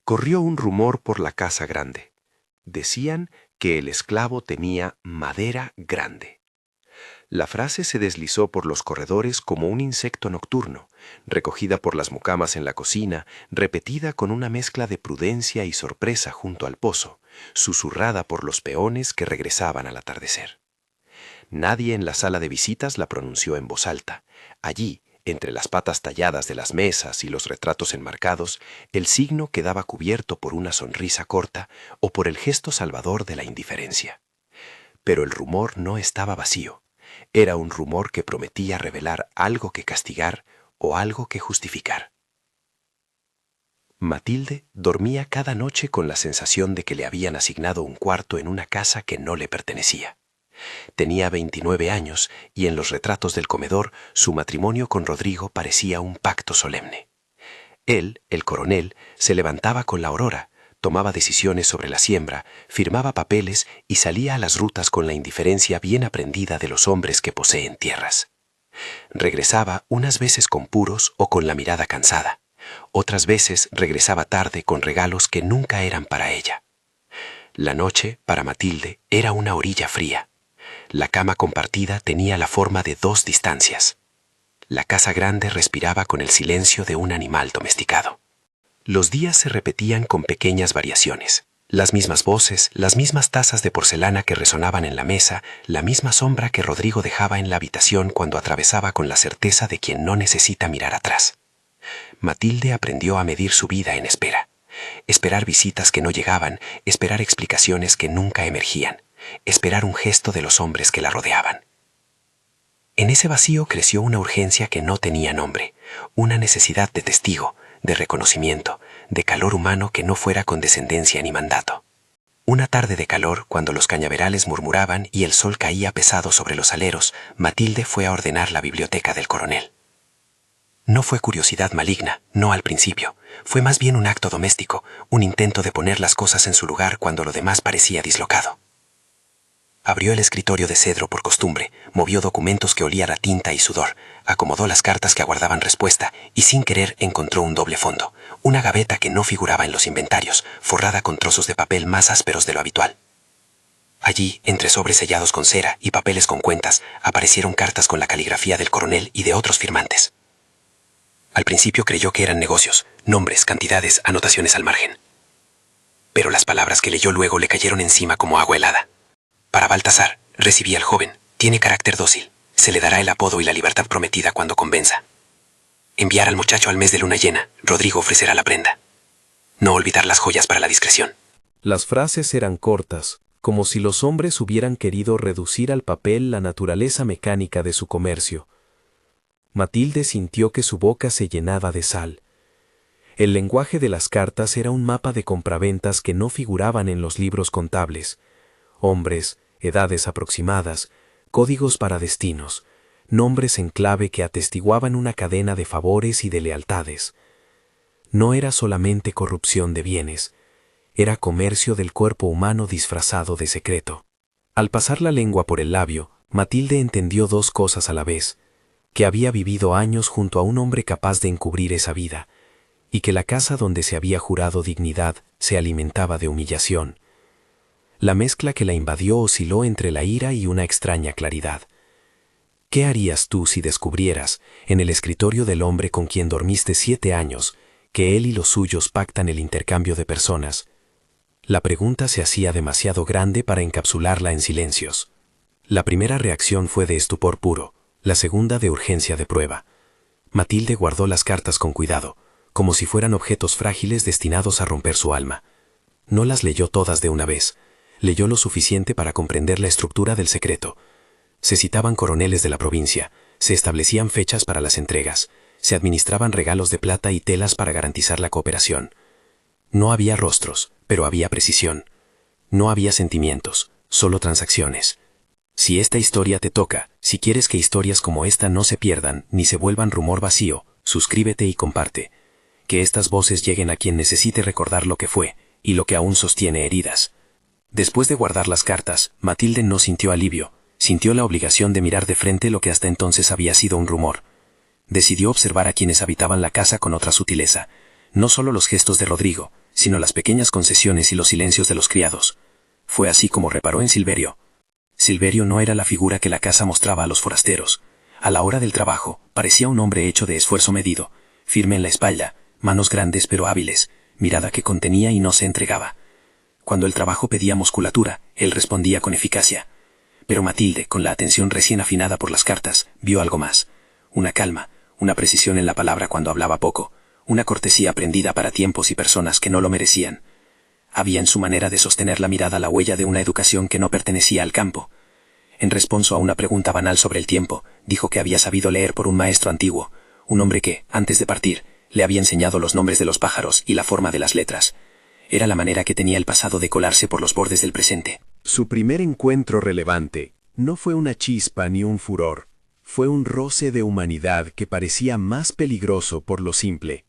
Corrió un rumor por la casa grande. Decían que el esclavo tenía madera grande. La frase se deslizó por los corredores como un insecto nocturno, recogida por las mucamas en la cocina, repetida con una mezcla de prudencia y sorpresa junto al pozo, susurrada por los peones que regresaban al atardecer. Nadie en la sala de visitas la pronunció en voz alta. Allí, entre las patas talladas de las mesas y los retratos enmarcados, el signo quedaba cubierto por una sonrisa corta o por el gesto salvador de la indiferencia. Pero el rumor no estaba vacío. Era un rumor que prometía revelar algo que castigar o algo que justificar. Matilde dormía cada noche con la sensación de que le habían asignado un cuarto en una casa que no le pertenecía. Tenía 29 años y en los retratos del comedor su matrimonio con Rodrigo parecía un pacto solemne. Él, el coronel, se levantaba con la aurora, tomaba decisiones sobre la siembra, firmaba papeles y salía a las rutas con la indiferencia bien aprendida de los hombres que poseen tierras. Regresaba unas veces con puros o con la mirada cansada. Otras veces regresaba tarde con regalos que nunca eran para ella. La noche, para Matilde, era una orilla fría. La cama compartida tenía la forma de 2 distancias. La casa grande respiraba con el silencio de un animal domesticado. Los días se repetían con pequeñas variaciones. Las mismas voces, las mismas tazas de porcelana que resonaban en la mesa, la misma sombra que Rodrigo dejaba en la habitación cuando atravesaba con la certeza de quien no necesita mirar atrás. Matilde aprendió a medir su vida en espera. Esperar visitas que no llegaban, esperar explicaciones que nunca emergían, esperar un gesto de los hombres que la rodeaban. En ese vacío creció una urgencia que no tenía nombre, una necesidad de testigo, de reconocimiento, de calor humano que no fuera condescendencia ni mandato. Una tarde de calor, cuando los cañaverales murmuraban y el sol caía pesado sobre los aleros, Matilde fue a ordenar la biblioteca del coronel. No fue curiosidad maligna, no al principio. Fue más bien un acto doméstico, un intento de poner las cosas en su lugar cuando lo demás parecía dislocado. Abrió el escritorio de cedro por costumbre, movió documentos que olían a tinta y sudor, acomodó las cartas que aguardaban respuesta y sin querer encontró un doble fondo, una gaveta que no figuraba en los inventarios, forrada con trozos de papel más ásperos de lo habitual. Allí, entre sobres sellados con cera y papeles con cuentas, aparecieron cartas con la caligrafía del coronel y de otros firmantes. Al principio creyó que eran negocios, nombres, cantidades, anotaciones al margen. Pero las palabras que leyó luego le cayeron encima como agua helada. Para Baltasar, recibía al joven, tiene carácter dócil, se le dará el apodo y la libertad prometida cuando convenza. Enviar al muchacho al mes de luna llena, Rodrigo ofrecerá la prenda. No olvidar las joyas para la discreción. Las frases eran cortas, como si los hombres hubieran querido reducir al papel la naturaleza mecánica de su comercio. Matilde sintió que su boca se llenaba de sal. El lenguaje de las cartas era un mapa de compraventas que no figuraban en los libros contables. Hombres, edades aproximadas, códigos para destinos, nombres en clave que atestiguaban una cadena de favores y de lealtades. No era solamente corrupción de bienes, era comercio del cuerpo humano disfrazado de secreto. Al pasar la lengua por el labio, Matilde entendió 2 cosas a la vez, que había vivido años junto a un hombre capaz de encubrir esa vida, y que la casa donde se había jurado dignidad se alimentaba de humillación. La mezcla que la invadió osciló entre la ira y una extraña claridad. ¿Qué harías tú si descubrieras, en el escritorio del hombre con quien dormiste 7 años, que él y los suyos pactan el intercambio de personas? La pregunta se hacía demasiado grande para encapsularla en silencios. La primera reacción fue de estupor puro, la segunda de urgencia de prueba. Matilde guardó las cartas con cuidado, como si fueran objetos frágiles destinados a romper su alma. No las leyó todas de una vez. Leyó lo suficiente para comprender la estructura del secreto. Se citaban coroneles de la provincia, se establecían fechas para las entregas, se administraban regalos de plata y telas para garantizar la cooperación. No había rostros, pero había precisión. No había sentimientos, solo transacciones. Si esta historia te toca, si quieres que historias como esta no se pierdan ni se vuelvan rumor vacío, suscríbete y comparte. Que estas voces lleguen a quien necesite recordar lo que fue y lo que aún sostiene heridas. Después de guardar las cartas, Matilde no sintió alivio, sintió la obligación de mirar de frente lo que hasta entonces había sido un rumor. Decidió observar a quienes habitaban la casa con otra sutileza, no solo los gestos de Rodrigo, sino las pequeñas concesiones y los silencios de los criados. Fue así como reparó en Silverio. Silverio no era la figura que la casa mostraba a los forasteros. A la hora del trabajo, parecía un hombre hecho de esfuerzo medido, firme en la espalda, manos grandes pero hábiles, mirada que contenía y no se entregaba. Cuando el trabajo pedía musculatura, él respondía con eficacia. Pero Matilde, con la atención recién afinada por las cartas, vio algo más. Una calma, una precisión en la palabra cuando hablaba poco, una cortesía aprendida para tiempos y personas que no lo merecían. Había en su manera de sostener la mirada la huella de una educación que no pertenecía al campo. En responso a una pregunta banal sobre el tiempo, dijo que había sabido leer por un maestro antiguo, un hombre que, antes de partir, le había enseñado los nombres de los pájaros y la forma de las letras. Era la manera que tenía el pasado de colarse por los bordes del presente. Su primer encuentro relevante no fue una chispa ni un furor. Fue un roce de humanidad que parecía más peligroso por lo simple.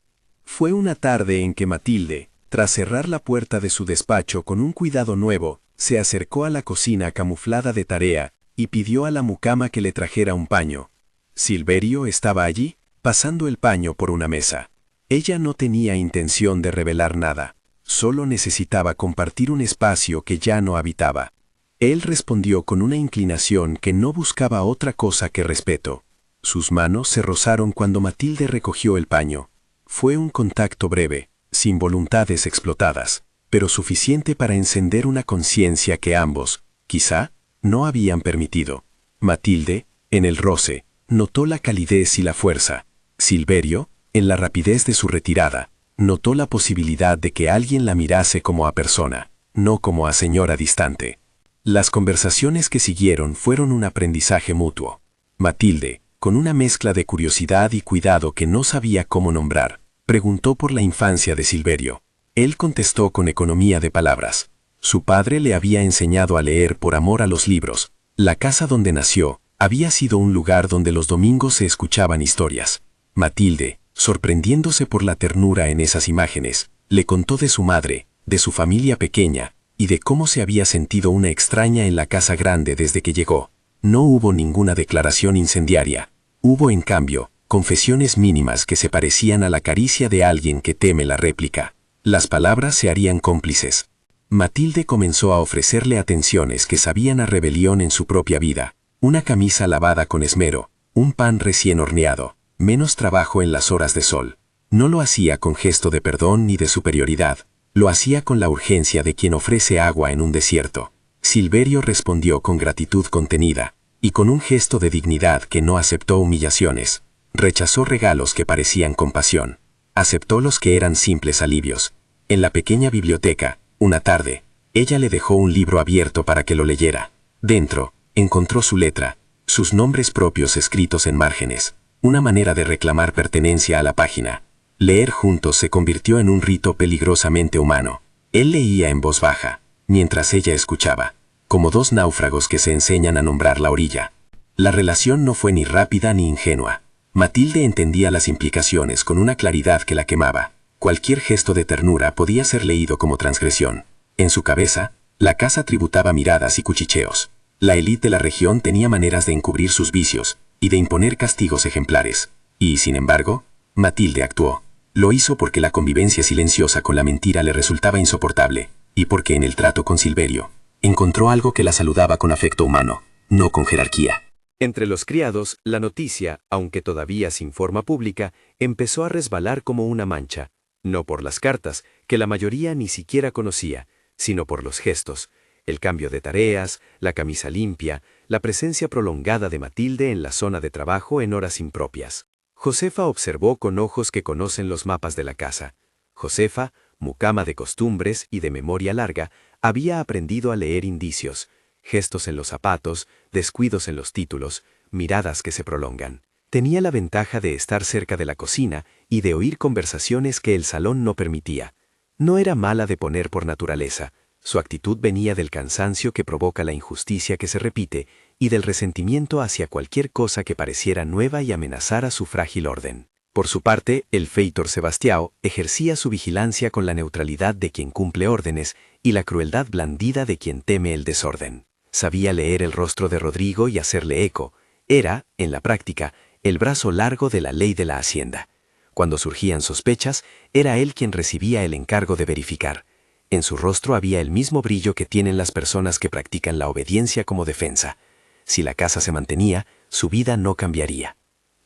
Fue una tarde en que Matilde, tras cerrar la puerta de su despacho con un cuidado nuevo, se acercó a la cocina camuflada de tarea y pidió a la mucama que le trajera un paño. Silverio estaba allí, pasando el paño por una mesa. Ella no tenía intención de revelar nada, solo necesitaba compartir un espacio que ya no habitaba. Él respondió con una inclinación que no buscaba otra cosa que respeto. Sus manos se rozaron cuando Matilde recogió el paño. Fue un contacto breve, sin voluntades explotadas, pero suficiente para encender una conciencia que ambos, quizá, no habían permitido. Matilde, en el roce, notó la calidez y la fuerza. Silverio, en la rapidez de su retirada, notó la posibilidad de que alguien la mirase como a persona, no como a señora distante. Las conversaciones que siguieron fueron un aprendizaje mutuo. Matilde, con una mezcla de curiosidad y cuidado que no sabía cómo nombrar, preguntó por la infancia de Silverio. Él contestó con economía de palabras. Su padre le había enseñado a leer por amor a los libros. La casa donde nació había sido un lugar donde los domingos se escuchaban historias. Matilde, sorprendiéndose por la ternura en esas imágenes, le contó de su madre, de su familia pequeña, y de cómo se había sentido una extraña en la casa grande desde que llegó. No hubo ninguna declaración incendiaria. Hubo, en cambio, confesiones mínimas que se parecían a la caricia de alguien que teme la réplica. Las palabras se harían cómplices. Matilde comenzó a ofrecerle atenciones que sabían a rebelión en su propia vida. Una camisa lavada con esmero, un pan recién horneado, menos trabajo en las horas de sol. No lo hacía con gesto de perdón ni de superioridad. Lo hacía con la urgencia de quien ofrece agua en un desierto. Silverio respondió con gratitud contenida, y con un gesto de dignidad que no aceptó humillaciones. Rechazó regalos que parecían compasión. Aceptó los que eran simples alivios. En la pequeña biblioteca, una tarde, ella le dejó un libro abierto para que lo leyera. Dentro, encontró su letra, sus nombres propios escritos en márgenes, una manera de reclamar pertenencia a la página. Leer juntos se convirtió en un rito peligrosamente humano. Él leía en voz baja, mientras ella escuchaba, como dos náufragos que se enseñan a nombrar la orilla. La relación no fue ni rápida ni ingenua. Matilde entendía las implicaciones con una claridad que la quemaba. Cualquier gesto de ternura podía ser leído como transgresión. En su cabeza, la casa tributaba miradas y cuchicheos. La élite de la región tenía maneras de encubrir sus vicios y de imponer castigos ejemplares. Y, sin embargo, Matilde actuó. Lo hizo porque la convivencia silenciosa con la mentira le resultaba insoportable, y porque en el trato con Silverio encontró algo que la saludaba con afecto humano, no con jerarquía. Entre los criados, la noticia, aunque todavía sin forma pública, empezó a resbalar como una mancha, no por las cartas, que la mayoría ni siquiera conocía, sino por los gestos, el cambio de tareas, la camisa limpia, la presencia prolongada de Matilde en la zona de trabajo en horas impropias. Josefa observó con ojos que conocen los mapas de la casa. Josefa, mucama de costumbres y de memoria larga, había aprendido a leer indicios, gestos en los zapatos, descuidos en los títulos, miradas que se prolongan. Tenía la ventaja de estar cerca de la cocina y de oír conversaciones que el salón no permitía. No era mala de poner por naturaleza. Su actitud venía del cansancio que provoca la injusticia que se repite y del resentimiento hacia cualquier cosa que pareciera nueva y amenazara su frágil orden. Por su parte, el feitor Sebastião ejercía su vigilancia con la neutralidad de quien cumple órdenes y la crueldad blandida de quien teme el desorden. Sabía leer el rostro de Rodrigo y hacerle eco. Era, en la práctica, el brazo largo de la ley de la hacienda. Cuando surgían sospechas, era él quien recibía el encargo de verificar. En su rostro había el mismo brillo que tienen las personas que practican la obediencia como defensa. Si la casa se mantenía, su vida no cambiaría.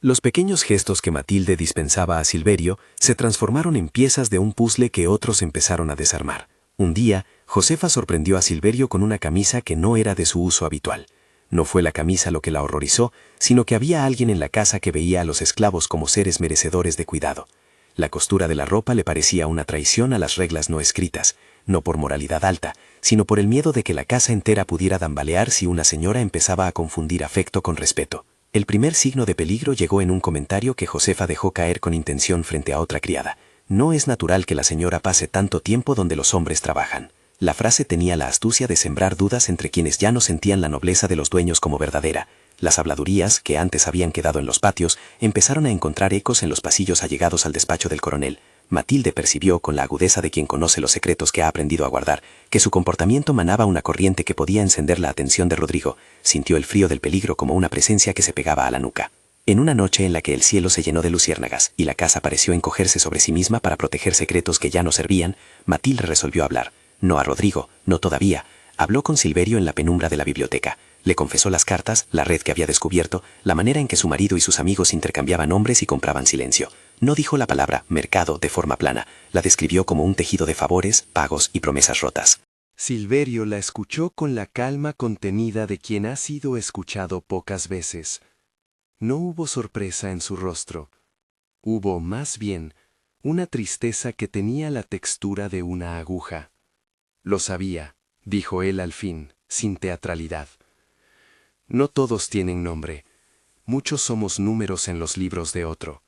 Los pequeños gestos que Matilde dispensaba a Silverio se transformaron en piezas de un puzzle que otros empezaron a desarmar. Un día, Josefa sorprendió a Silverio con una camisa que no era de su uso habitual. No fue la camisa lo que la horrorizó, sino que había alguien en la casa que veía a los esclavos como seres merecedores de cuidado. La costura de la ropa le parecía una traición a las reglas no escritas, no por moralidad alta, sino por el miedo de que la casa entera pudiera tambalear si una señora empezaba a confundir afecto con respeto. El primer signo de peligro llegó en un comentario que Josefa dejó caer con intención frente a otra criada. No es natural que la señora pase tanto tiempo donde los hombres trabajan. La frase tenía la astucia de sembrar dudas entre quienes ya no sentían la nobleza de los dueños como verdadera. Las habladurías, que antes habían quedado en los patios, empezaron a encontrar ecos en los pasillos allegados al despacho del coronel. Matilde percibió, con la agudeza de quien conoce los secretos que ha aprendido a guardar, que su comportamiento manaba una corriente que podía encender la atención de Rodrigo. Sintió el frío del peligro como una presencia que se pegaba a la nuca. En una noche en la que el cielo se llenó de luciérnagas y la casa pareció encogerse sobre sí misma para proteger secretos que ya no servían, Matilde resolvió hablar. No a Rodrigo, no todavía. Habló con Silverio en la penumbra de la biblioteca. Le confesó las cartas, la red que había descubierto, la manera en que su marido y sus amigos intercambiaban nombres y compraban silencio. No dijo la palabra mercado de forma plana, la describió como un tejido de favores, pagos y promesas rotas. Silverio la escuchó con la calma contenida de quien ha sido escuchado pocas veces. No hubo sorpresa en su rostro. Hubo, más bien, una tristeza que tenía la textura de una aguja. Lo sabía, dijo él al fin, sin teatralidad. No todos tienen nombre. Muchos somos números en los libros de otro.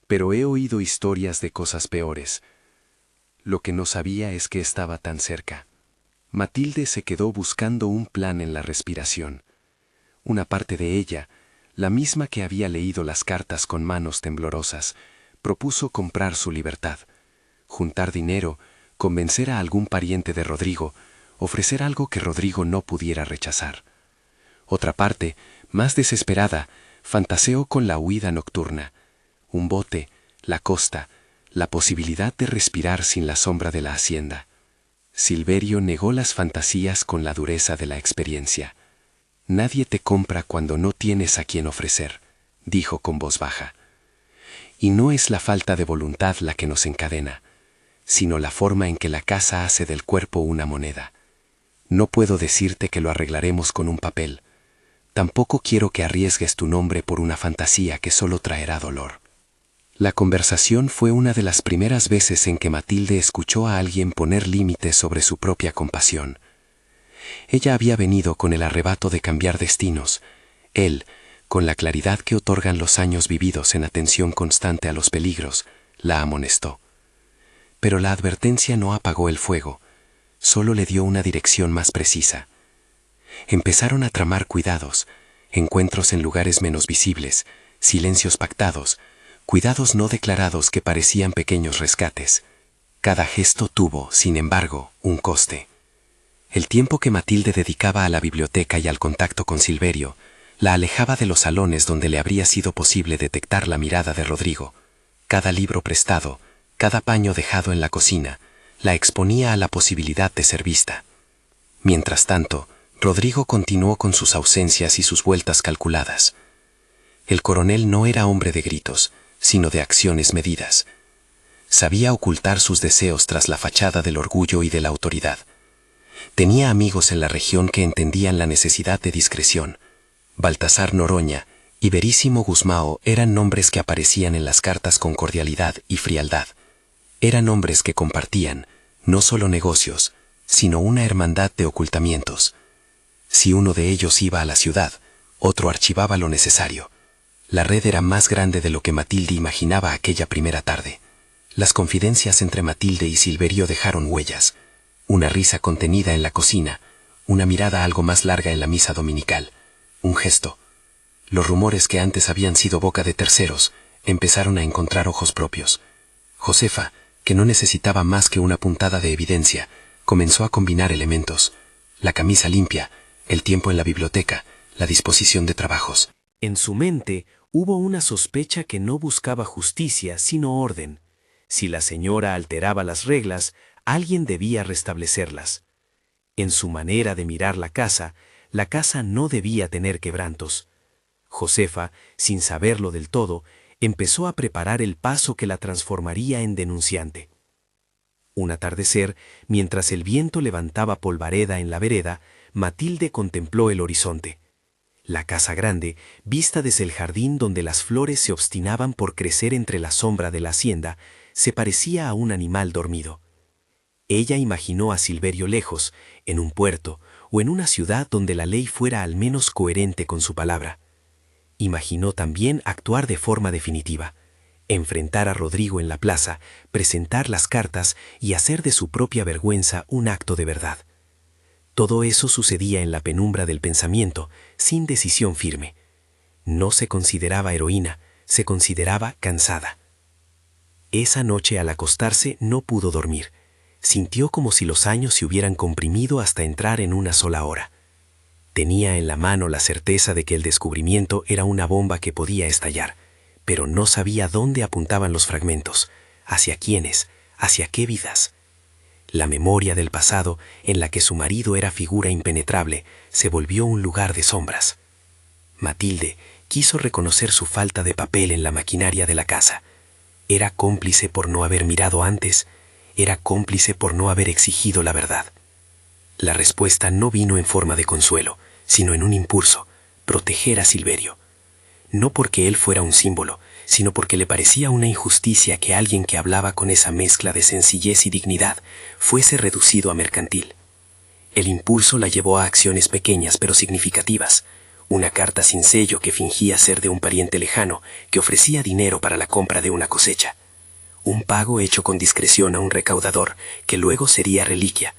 Pero he oído historias de cosas peores. Lo que no sabía es que estaba tan cerca. Matilde se quedó buscando un plan en la respiración. Una parte de ella, la misma que había leído las cartas con manos temblorosas, propuso comprar su libertad, juntar dinero, convencer a algún pariente de Rodrigo, ofrecer algo que Rodrigo no pudiera rechazar. Otra parte, más desesperada, fantaseó con la huida nocturna, un bote, la costa, la posibilidad de respirar sin la sombra de la hacienda. Silverio negó las fantasías con la dureza de la experiencia. Nadie te compra cuando no tienes a quien ofrecer, dijo con voz baja. Y no es la falta de voluntad la que nos encadena, sino la forma en que la casa hace del cuerpo una moneda. No puedo decirte que lo arreglaremos con un papel. Tampoco quiero que arriesgues tu nombre por una fantasía que solo traerá dolor. La conversación fue una de las primeras veces en que Matilde escuchó a alguien poner límites sobre su propia compasión. Ella había venido con el arrebato de cambiar destinos, él, con la claridad que otorgan los años vividos en atención constante a los peligros, la amonestó. Pero la advertencia no apagó el fuego, solo le dio una dirección más precisa. Empezaron a tramar cuidados, encuentros en lugares menos visibles, silencios pactados, cuidados no declarados que parecían pequeños rescates. Cada gesto tuvo, sin embargo, un coste. El tiempo que Matilde dedicaba a la biblioteca y al contacto con Silverio la alejaba de los salones donde le habría sido posible detectar la mirada de Rodrigo. Cada libro prestado, cada paño dejado en la cocina, la exponía a la posibilidad de ser vista. Mientras tanto, Rodrigo continuó con sus ausencias y sus vueltas calculadas. El coronel no era hombre de gritos, sino de acciones medidas. Sabía ocultar sus deseos tras la fachada del orgullo y de la autoridad. Tenía amigos en la región que entendían la necesidad de discreción. Baltasar Noroña y Verísimo Guzmao eran nombres que aparecían en las cartas con cordialidad y frialdad. Eran hombres que compartían, no solo negocios, sino una hermandad de ocultamientos. Si uno de ellos iba a la ciudad, otro archivaba lo necesario. La red era más grande de lo que Matilde imaginaba aquella primera tarde. Las confidencias entre Matilde y Silverio dejaron huellas. Una risa contenida en la cocina, una mirada algo más larga en la misa dominical, un gesto. Los rumores que antes habían sido boca de terceros empezaron a encontrar ojos propios. Josefa, que no necesitaba más que una puntada de evidencia, comenzó a combinar elementos: la camisa limpia, el tiempo en la biblioteca, la disposición de trabajos. En su mente, Hubo una sospecha que no buscaba justicia, sino orden. Si la señora alteraba las reglas, alguien debía restablecerlas. En su manera de mirar la casa no debía tener quebrantos. Josefa, sin saberlo del todo, empezó a preparar el paso que la transformaría en denunciante. Un atardecer, mientras el viento levantaba polvareda en la vereda, Matilde contempló el horizonte. La casa grande, vista desde el jardín donde las flores se obstinaban por crecer entre la sombra de la hacienda, se parecía a un animal dormido. Ella imaginó a Silverio lejos, en un puerto o en una ciudad donde la ley fuera al menos coherente con su palabra. Imaginó también actuar de forma definitiva, enfrentar a Rodrigo en la plaza, presentar las cartas y hacer de su propia vergüenza un acto de verdad. Todo eso sucedía en la penumbra del pensamiento, sin decisión firme. No se consideraba heroína, se consideraba cansada. Esa noche al acostarse no pudo dormir. Sintió como si los años se hubieran comprimido hasta entrar en una sola hora. Tenía en la mano la certeza de que el descubrimiento era una bomba que podía estallar, pero no sabía dónde apuntaban los fragmentos, hacia quiénes, hacia qué vidas. La memoria del pasado, en la que su marido era figura impenetrable, se volvió un lugar de sombras. Matilde quiso reconocer su falta de papel en la maquinaria de la casa. ¿Era cómplice por no haber mirado antes? ¿Era cómplice por no haber exigido la verdad? La respuesta no vino en forma de consuelo, sino en un impulso: proteger a Silverio. No porque él fuera un símbolo, sino porque le parecía una injusticia que alguien que hablaba con esa mezcla de sencillez y dignidad fuese reducido a mercantil. El impulso la llevó a acciones pequeñas pero significativas. Una carta sin sello que fingía ser de un pariente lejano que ofrecía dinero para la compra de una cosecha. Un pago hecho con discreción a un recaudador que luego sería reliquia.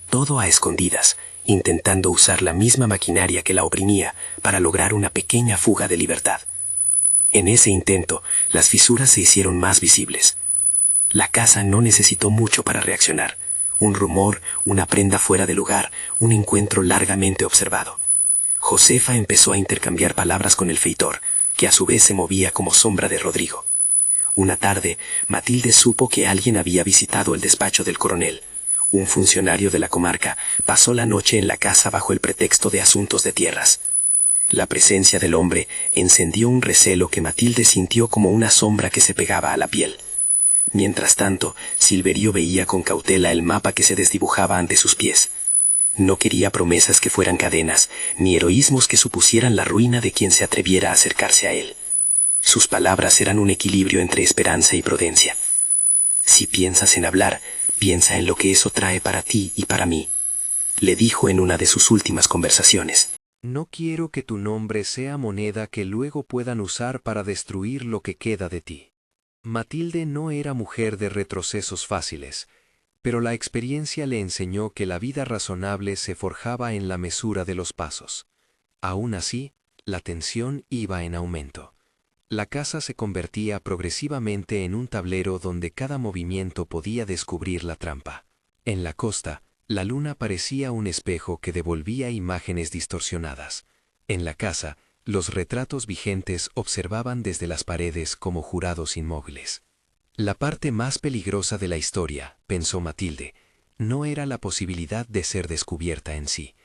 Todo a escondidas, intentando usar la misma maquinaria que la oprimía para lograr una pequeña fuga de libertad. En ese intento, las fisuras se hicieron más visibles. La casa no necesitó mucho para reaccionar. Un rumor, una prenda fuera de lugar, un encuentro largamente observado. Josefa empezó a intercambiar palabras con el feitor, que a su vez se movía como sombra de Rodrigo. Una tarde, Matilde supo que alguien había visitado el despacho del coronel. Un funcionario de la comarca pasó la noche en la casa bajo el pretexto de asuntos de tierras. La presencia del hombre encendió un recelo que Matilde sintió como una sombra que se pegaba a la piel. Mientras tanto, Silverio veía con cautela el mapa que se desdibujaba ante sus pies. No quería promesas que fueran cadenas, ni heroísmos que supusieran la ruina de quien se atreviera a acercarse a él. Sus palabras eran un equilibrio entre esperanza y prudencia. Si piensas en hablar, piensa en lo que eso trae para ti y para mí, le dijo en una de sus últimas conversaciones. No quiero que tu nombre sea moneda que luego puedan usar para destruir lo que queda de ti. Matilde no era mujer de retrocesos fáciles, pero la experiencia le enseñó que la vida razonable se forjaba en la mesura de los pasos. Aún así, la tensión iba en aumento. La casa se convertía progresivamente en un tablero donde cada movimiento podía descubrir la trampa. En la costa, la luna parecía un espejo que devolvía imágenes distorsionadas. En la casa, los retratos vigentes observaban desde las paredes como jurados inmóviles. La parte más peligrosa de la historia, pensó Matilde, no era la posibilidad de ser descubierta en sí,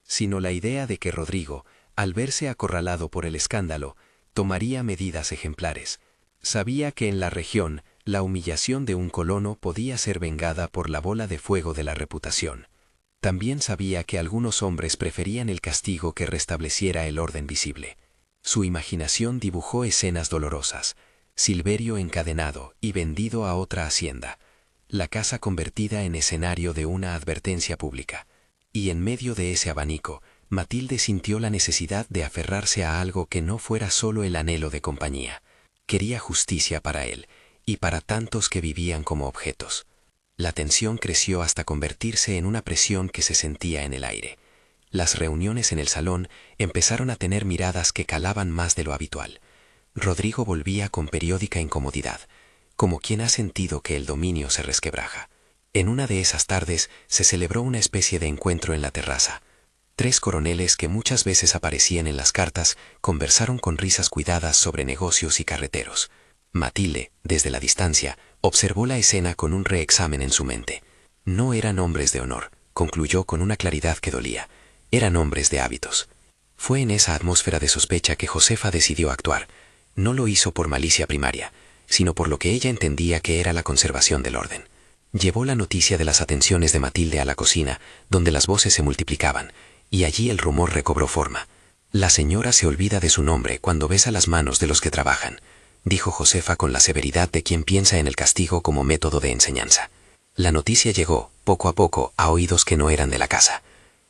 sino la idea de que Rodrigo, al verse acorralado por el escándalo, tomaría medidas ejemplares. Sabía que en la región, la humillación de un colono podía ser vengada por la bola de fuego de la reputación. También sabía que algunos hombres preferían el castigo que restableciera el orden visible. Su imaginación dibujó escenas dolorosas: Silverio encadenado y vendido a otra hacienda, la casa convertida en escenario de una advertencia pública. Y en medio de ese abanico, Matilde sintió la necesidad de aferrarse a algo que no fuera solo el anhelo de compañía. Quería justicia para él y para tantos que vivían como objetos. La tensión creció hasta convertirse en una presión que se sentía en el aire. Las reuniones en el salón empezaron a tener miradas que calaban más de lo habitual. Rodrigo volvía con periódica incomodidad, como quien ha sentido que el dominio se resquebraja. En una de esas tardes se celebró una especie de encuentro en la terraza. 3 coroneles que muchas veces aparecían en las cartas conversaron con risas cuidadas sobre negocios y carreteros. Matilde, desde la distancia, observó la escena con un reexamen en su mente. No eran hombres de honor, concluyó con una claridad que dolía. Eran hombres de hábitos. Fue en esa atmósfera de sospecha que Josefa decidió actuar. No lo hizo por malicia primaria, sino por lo que ella entendía que era la conservación del orden. Llevó la noticia de las atenciones de Matilde a la cocina, donde las voces se multiplicaban, y allí el rumor recobró forma. La señora se olvida de su nombre cuando besa las manos de los que trabajan, dijo Josefa con la severidad de quien piensa en el castigo como método de enseñanza. La noticia llegó, poco a poco, a oídos que no eran de la casa.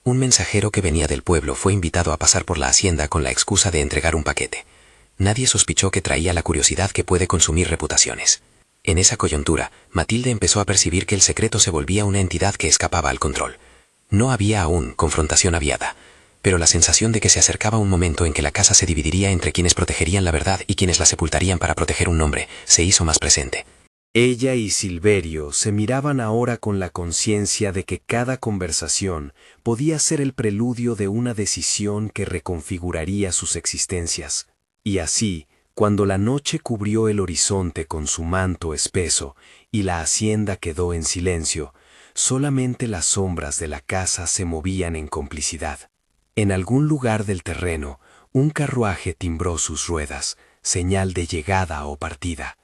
Un mensajero que venía del pueblo fue invitado a pasar por la hacienda con la excusa de entregar un paquete. Nadie sospechó que traía la curiosidad que puede consumir reputaciones. En esa coyuntura, Matilde empezó a percibir que el secreto se volvía una entidad que escapaba al control. No había aún confrontación aviada, pero la sensación de que se acercaba un momento en que la casa se dividiría entre quienes protegerían la verdad y quienes la sepultarían para proteger un nombre se hizo más presente. Ella y Silverio se miraban ahora con la conciencia de que cada conversación podía ser el preludio de una decisión que reconfiguraría sus existencias. Y así, cuando la noche cubrió el horizonte con su manto espeso y la hacienda quedó en silencio, solamente las sombras de la casa se movían en complicidad. En algún lugar del terreno, un carruaje timbró sus ruedas, señal de llegada o partida.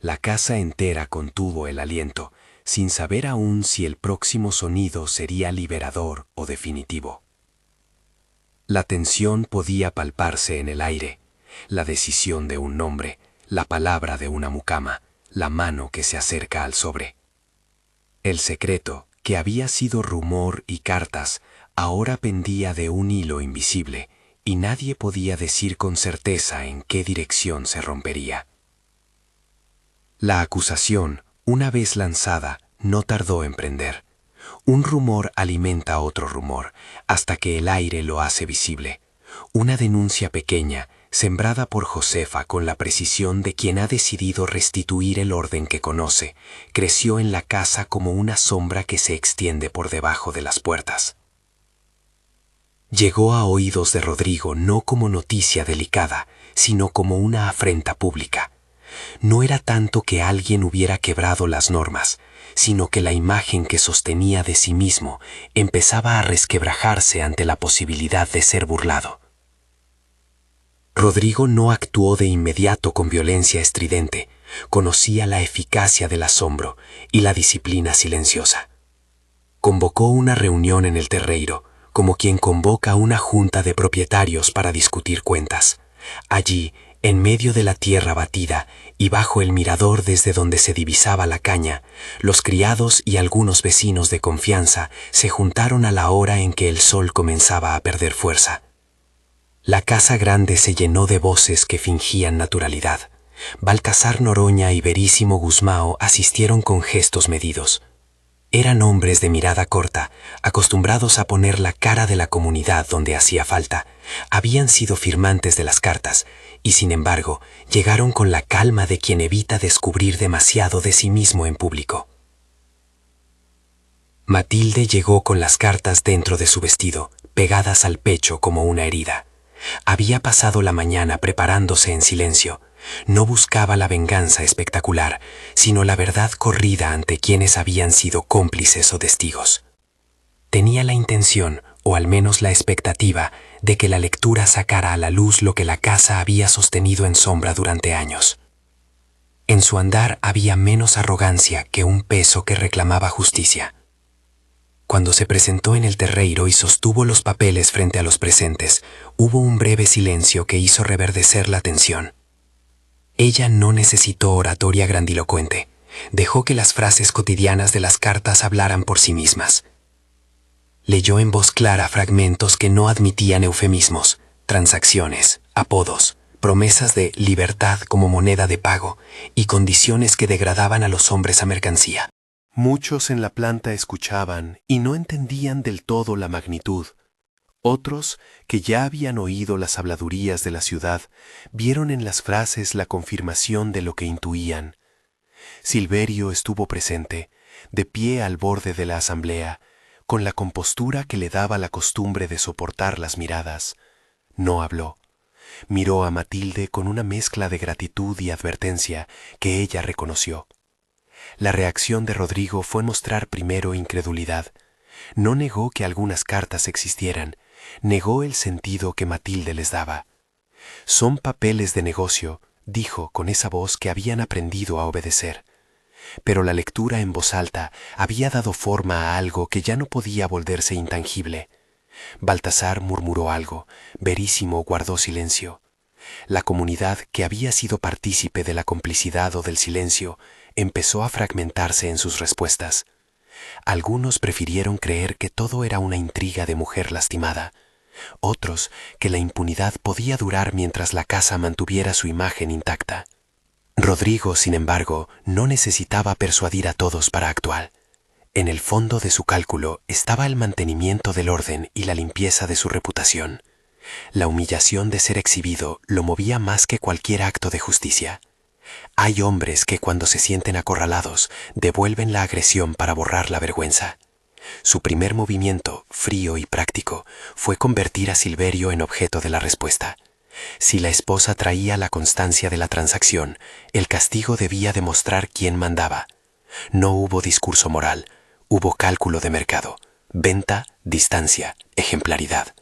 La casa entera contuvo el aliento, sin saber aún si el próximo sonido sería liberador o definitivo. La tensión podía palparse en el aire, la decisión de un nombre, la palabra de una mucama, la mano que se acerca al sobre. El secreto, que había sido rumor y cartas, ahora pendía de un hilo invisible, y nadie podía decir con certeza en qué dirección se rompería. La acusación, una vez lanzada, no tardó en prender. Un rumor alimenta otro rumor, hasta que el aire lo hace visible. Una denuncia pequeña, sembrada por Josefa con la precisión de quien ha decidido restituir el orden que conoce, creció en la casa como una sombra que se extiende por debajo de las puertas. Llegó a oídos de Rodrigo no como noticia delicada, sino como una afrenta pública. No era tanto que alguien hubiera quebrado las normas, sino que la imagen que sostenía de sí mismo empezaba a resquebrajarse ante la posibilidad de ser burlado. Rodrigo no actuó de inmediato con violencia estridente, conocía la eficacia del asombro y la disciplina silenciosa. Convocó una reunión en el terreiro, como quien convoca una junta de propietarios para discutir cuentas. Allí, en medio de la tierra batida y bajo el mirador desde donde se divisaba la caña, los criados y algunos vecinos de confianza se juntaron a la hora en que el sol comenzaba a perder fuerza. La casa grande se llenó de voces que fingían naturalidad. Baltasar Noroña y Verísimo Guzmao asistieron con gestos medidos. Eran hombres de mirada corta, acostumbrados a poner la cara de la comunidad donde hacía falta. Habían sido firmantes de las cartas, y sin embargo, llegaron con la calma de quien evita descubrir demasiado de sí mismo en público. Matilde llegó con las cartas dentro de su vestido, pegadas al pecho como una herida. Había pasado la mañana preparándose en silencio. No buscaba la venganza espectacular, sino la verdad corrida ante quienes habían sido cómplices o testigos. Tenía la intención, o al menos la expectativa, de que la lectura sacara a la luz lo que la casa había sostenido en sombra durante años. En su andar había menos arrogancia que un peso que reclamaba justicia. Cuando se presentó en el terreiro y sostuvo los papeles frente a los presentes, hubo un breve silencio que hizo reverdecer la tensión. Ella no necesitó oratoria grandilocuente. Dejó que las frases cotidianas de las cartas hablaran por sí mismas. Leyó en voz clara fragmentos que no admitían eufemismos, transacciones, apodos, promesas de libertad como moneda de pago y condiciones que degradaban a los hombres a mercancía. Muchos en la planta escuchaban y no entendían del todo la magnitud. Otros, que ya habían oído las habladurías de la ciudad, vieron en las frases la confirmación de lo que intuían. Silverio estuvo presente, de pie al borde de la asamblea, con la compostura que le daba la costumbre de soportar las miradas, no habló. Miró a Matilde con una mezcla de gratitud y advertencia que ella reconoció. La reacción de Rodrigo fue mostrar primero incredulidad. No negó que algunas cartas existieran, negó el sentido que Matilde les daba. Son papeles de negocio, dijo con esa voz que habían aprendido a obedecer. Pero la lectura en voz alta había dado forma a algo que ya no podía volverse intangible. Baltasar murmuró algo, Verísimo guardó silencio. La comunidad, que había sido partícipe de la complicidad o del silencio, empezó a fragmentarse en sus respuestas. Algunos prefirieron creer que todo era una intriga de mujer lastimada. Otros, que la impunidad podía durar mientras la casa mantuviera su imagen intacta. Rodrigo, sin embargo, no necesitaba persuadir a todos para actuar. En el fondo de su cálculo estaba el mantenimiento del orden y la limpieza de su reputación. La humillación de ser exhibido lo movía más que cualquier acto de justicia. Hay hombres que cuando se sienten acorralados devuelven la agresión para borrar la vergüenza. Su primer movimiento, frío y práctico, fue convertir a Silverio en objeto de la respuesta. Si la esposa traía la constancia de la transacción, el castigo debía demostrar quién mandaba. No hubo discurso moral, hubo cálculo de mercado, venta, distancia, ejemplaridad.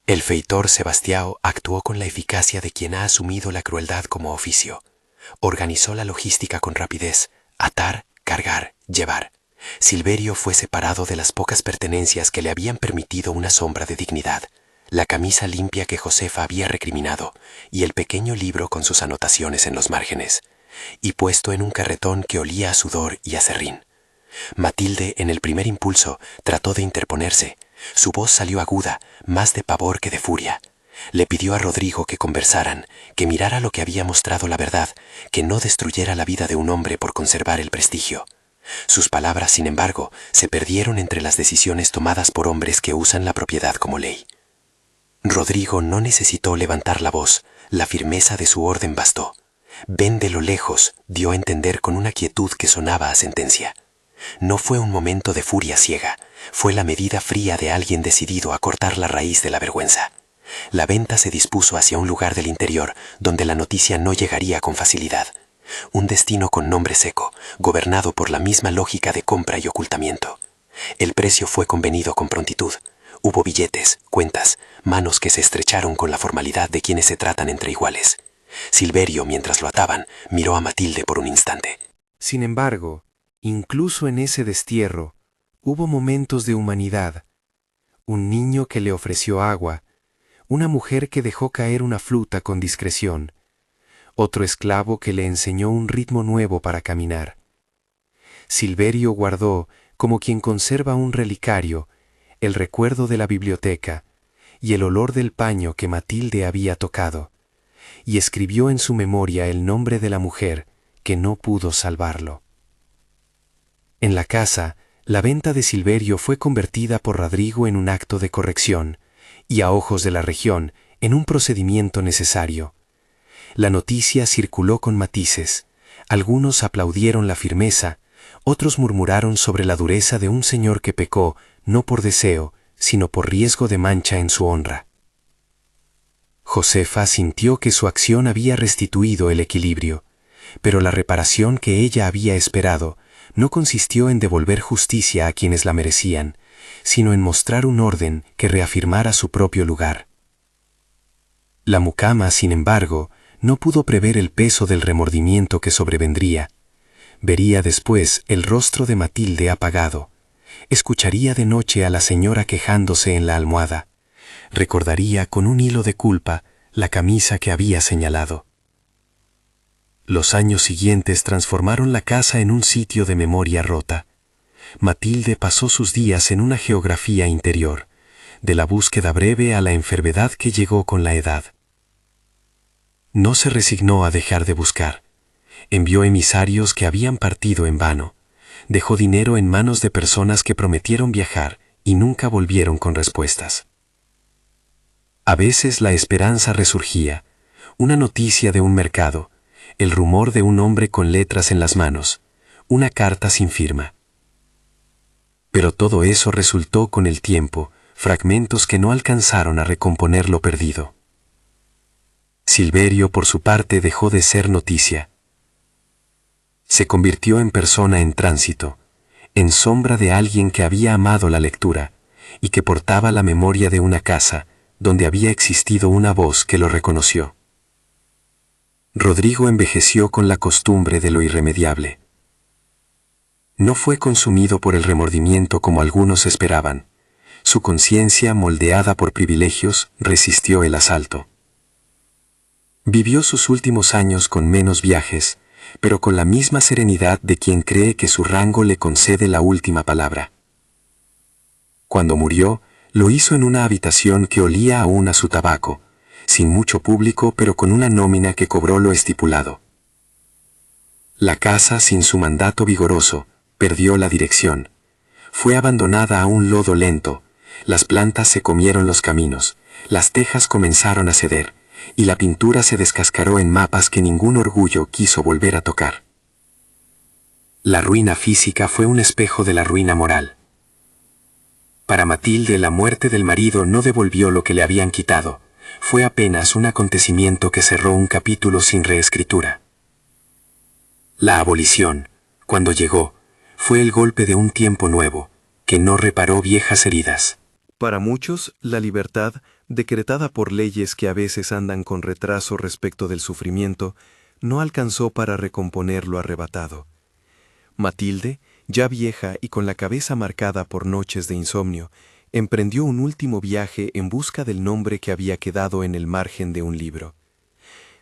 El feitor Sebastião actuó con la eficacia de quien ha asumido la crueldad como oficio. Organizó la logística con rapidez, atar, cargar, llevar. Silverio fue separado de las pocas pertenencias que le habían permitido una sombra de dignidad, la camisa limpia que Josefa había recriminado y el pequeño libro con sus anotaciones en los márgenes, y puesto en un carretón que olía a sudor y a serrín. Matilde, en el primer impulso, trató de interponerse. Su voz salió aguda, más de pavor que de furia. Le pidió a Rodrigo que conversaran, que mirara lo que había mostrado la verdad, que no destruyera la vida de un hombre por conservar el prestigio. Sus palabras, sin embargo, se perdieron entre las decisiones tomadas por hombres que usan la propiedad como ley. Rodrigo no necesitó levantar la voz, la firmeza de su orden bastó. Ven de lo lejos, dio a entender con una quietud que sonaba a sentencia. No fue un momento de furia ciega, fue la medida fría de alguien decidido a cortar la raíz de la vergüenza. La venta se dispuso hacia un lugar del interior donde la noticia no llegaría con facilidad. Un destino con nombre seco, gobernado por la misma lógica de compra y ocultamiento. El precio fue convenido con prontitud. Hubo billetes, cuentas, manos que se estrecharon con la formalidad de quienes se tratan entre iguales. Silverio, mientras lo ataban, miró a Matilde por un instante. Sin embargo, incluso en ese destierro, hubo momentos de humanidad. Un niño que le ofreció agua, una mujer que dejó caer una fruta con discreción, otro esclavo que le enseñó un ritmo nuevo para caminar. Silverio guardó, como quien conserva un relicario, el recuerdo de la biblioteca y el olor del paño que Matilde había tocado, y escribió en su memoria el nombre de la mujer que no pudo salvarlo. En la casa, la venta de Silverio fue convertida por Rodrigo en un acto de corrección, y a ojos de la región, en un procedimiento necesario. La noticia circuló con matices. Algunos aplaudieron la firmeza, otros murmuraron sobre la dureza de un señor que pecó, no por deseo, sino por riesgo de mancha en su honra. Josefa sintió que su acción había restituido el equilibrio, pero la reparación que ella había esperado no consistió en devolver justicia a quienes la merecían, sino en mostrar un orden que reafirmara su propio lugar. La mucama, sin embargo, no pudo prever el peso del remordimiento que sobrevendría. Vería después el rostro de Matilde apagado. Escucharía de noche a la señora quejándose en la almohada. Recordaría con un hilo de culpa la camisa que había señalado. Los años siguientes transformaron la casa en un sitio de memoria rota. Matilde pasó sus días en una geografía interior, de la búsqueda breve a la enfermedad que llegó con la edad. No se resignó a dejar de buscar. Envió emisarios que habían partido en vano. Dejó dinero en manos de personas que prometieron viajar y nunca volvieron con respuestas. A veces la esperanza resurgía, una noticia de un mercado, el rumor de un hombre con letras en las manos, una carta sin firma. Pero todo eso resultó con el tiempo, fragmentos que no alcanzaron a recomponer lo perdido. Silverio, por su parte, dejó de ser noticia. Se convirtió en persona en tránsito, en sombra de alguien que había amado la lectura y que portaba la memoria de una casa donde había existido una voz que lo reconoció. Rodrigo envejeció con la costumbre de lo irremediable. No fue consumido por el remordimiento como algunos esperaban. Su conciencia, moldeada por privilegios, resistió el asalto. Vivió sus últimos años con menos viajes, pero con la misma serenidad de quien cree que su rango le concede la última palabra. Cuando murió, lo hizo en una habitación que olía aún a su tabaco, sin mucho público pero con una nómina que cobró lo estipulado. La casa, sin su mandato vigoroso, perdió la dirección. Fue abandonada a un lodo lento, las plantas se comieron los caminos, las tejas comenzaron a ceder, y la pintura se descascaró en mapas que ningún orgullo quiso volver a tocar. La ruina física fue un espejo de la ruina moral. Para Matilde, la muerte del marido no devolvió lo que le habían quitado, fue apenas un acontecimiento que cerró un capítulo sin reescritura. La abolición, cuando llegó, fue el golpe de un tiempo nuevo, que no reparó viejas heridas. Para muchos, la libertad, decretada por leyes que a veces andan con retraso respecto del sufrimiento, no alcanzó para recomponer lo arrebatado. Matilde, ya vieja y con la cabeza marcada por noches de insomnio, emprendió un último viaje en busca del nombre que había quedado en el margen de un libro.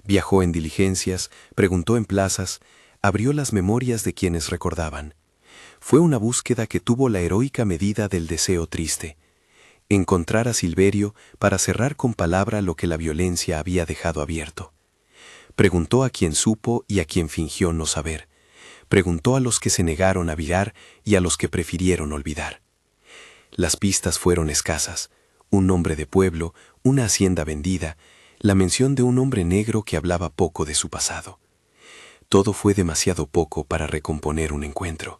Viajó en diligencias, preguntó en plazas, abrió las memorias de quienes recordaban. Fue una búsqueda que tuvo la heroica medida del deseo triste. Encontrar a Silverio para cerrar con palabra lo que la violencia había dejado abierto. Preguntó a quien supo y a quien fingió no saber. Preguntó a los que se negaron a virar y a los que prefirieron olvidar. Las pistas fueron escasas. Un nombre de pueblo, una hacienda vendida, la mención de un hombre negro que hablaba poco de su pasado. Todo fue demasiado poco para recomponer un encuentro.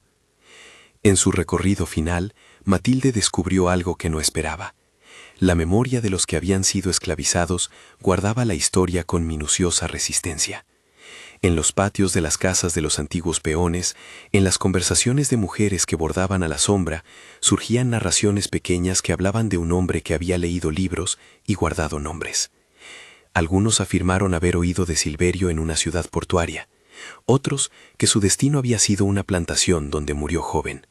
En su recorrido final, Matilde descubrió algo que no esperaba. La memoria de los que habían sido esclavizados guardaba la historia con minuciosa resistencia. En los patios de las casas de los antiguos peones, en las conversaciones de mujeres que bordaban a la sombra, surgían narraciones pequeñas que hablaban de un hombre que había leído libros y guardado nombres. Algunos afirmaron haber oído de Silverio en una ciudad portuaria, otros que su destino había sido una plantación donde murió joven.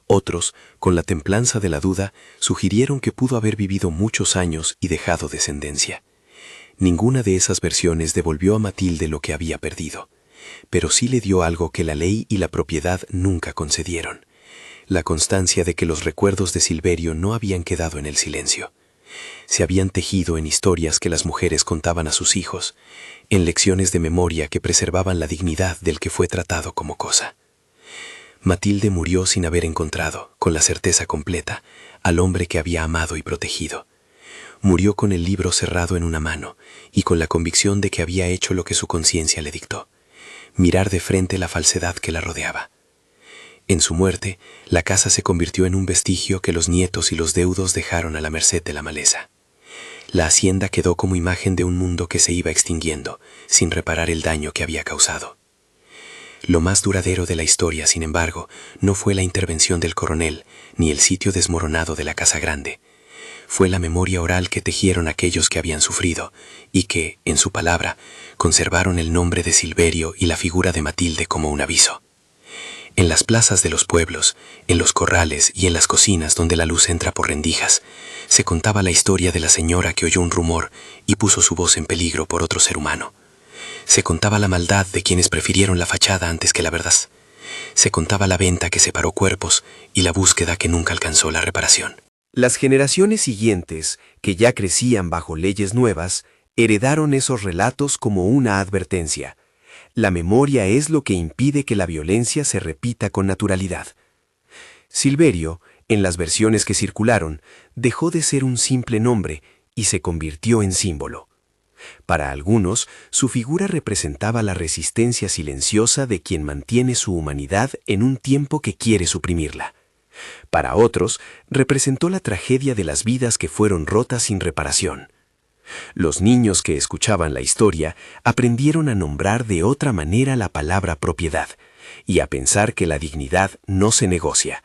Otros, con la templanza de la duda, sugirieron que pudo haber vivido muchos años y dejado descendencia. Ninguna de esas versiones devolvió a Matilde lo que había perdido, pero sí le dio algo que la ley y la propiedad nunca concedieron: la constancia de que los recuerdos de Silverio no habían quedado en el silencio. Se habían tejido en historias que las mujeres contaban a sus hijos, en lecciones de memoria que preservaban la dignidad del que fue tratado como cosa. Matilde murió sin haber encontrado, con la certeza completa, al hombre que había amado y protegido. Murió con el libro cerrado en una mano y con la convicción de que había hecho lo que su conciencia le dictó: mirar de frente la falsedad que la rodeaba. En su muerte, la casa se convirtió en un vestigio que los nietos y los deudos dejaron a la merced de la maleza. La hacienda quedó como imagen de un mundo que se iba extinguiendo, sin reparar el daño que había causado. Lo más duradero de la historia, sin embargo, no fue la intervención del coronel, ni el sitio desmoronado de la Casa Grande. Fue la memoria oral que tejieron aquellos que habían sufrido, y que, en su palabra, conservaron el nombre de Silverio y la figura de Matilde como un aviso. En las plazas de los pueblos, en los corrales y en las cocinas donde la luz entra por rendijas, se contaba la historia de la señora que oyó un rumor y puso su voz en peligro por otro ser humano. Se contaba la maldad de quienes prefirieron la fachada antes que la verdad. Se contaba la venta que separó cuerpos y la búsqueda que nunca alcanzó la reparación. Las generaciones siguientes, que ya crecían bajo leyes nuevas, heredaron esos relatos como una advertencia. La memoria es lo que impide que la violencia se repita con naturalidad. Silverio, en las versiones que circularon, dejó de ser un simple nombre y se convirtió en símbolo. Para algunos, su figura representaba la resistencia silenciosa de quien mantiene su humanidad en un tiempo que quiere suprimirla. Para otros, representó la tragedia de las vidas que fueron rotas sin reparación. Los niños que escuchaban la historia aprendieron a nombrar de otra manera la palabra propiedad y a pensar que la dignidad no se negocia.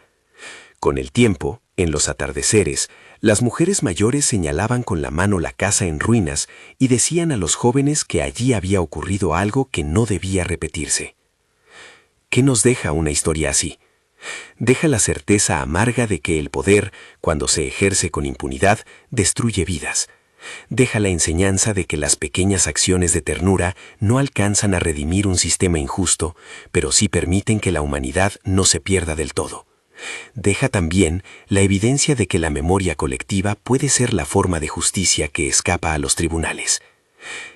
Con el tiempo, en los atardeceres, las mujeres mayores señalaban con la mano la casa en ruinas y decían a los jóvenes que allí había ocurrido algo que no debía repetirse. ¿Qué nos deja una historia así? Deja la certeza amarga de que el poder, cuando se ejerce con impunidad, destruye vidas. Deja la enseñanza de que las pequeñas acciones de ternura no alcanzan a redimir un sistema injusto, pero sí permiten que la humanidad no se pierda del todo. Deja también la evidencia de que la memoria colectiva puede ser la forma de justicia que escapa a los tribunales.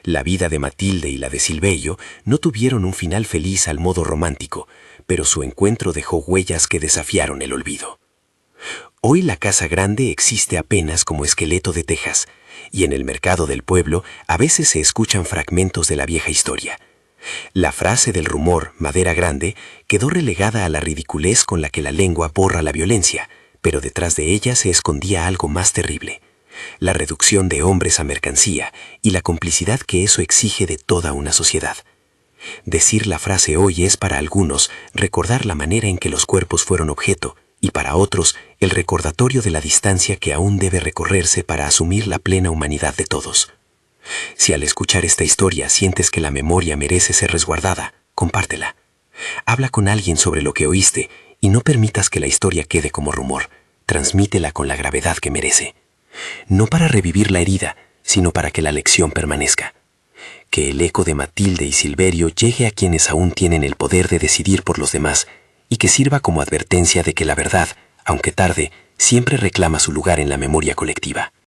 La vida de Matilde y la de Silverio no tuvieron un final feliz al modo romántico, pero su encuentro dejó huellas que desafiaron el olvido. Hoy la casa grande existe apenas como esqueleto de tejas, y en el mercado del pueblo a veces se escuchan fragmentos de la vieja historia. La frase del rumor madera grande quedó relegada a la ridiculez con la que la lengua borra la violencia, pero detrás de ella se escondía algo más terrible: la reducción de hombres a mercancía y la complicidad que eso exige de toda una sociedad. Decir la frase hoy es para algunos recordar la manera en que los cuerpos fueron objeto, y para otros el recordatorio de la distancia que aún debe recorrerse para asumir la plena humanidad de todos. Si al escuchar esta historia sientes que la memoria merece ser resguardada, compártela. Habla con alguien sobre lo que oíste y no permitas que la historia quede como rumor. Transmítela con la gravedad que merece. No para revivir la herida, sino para que la lección permanezca. Que el eco de Matilde y Silverio llegue a quienes aún tienen el poder de decidir por los demás y que sirva como advertencia de que la verdad, aunque tarde, siempre reclama su lugar en la memoria colectiva.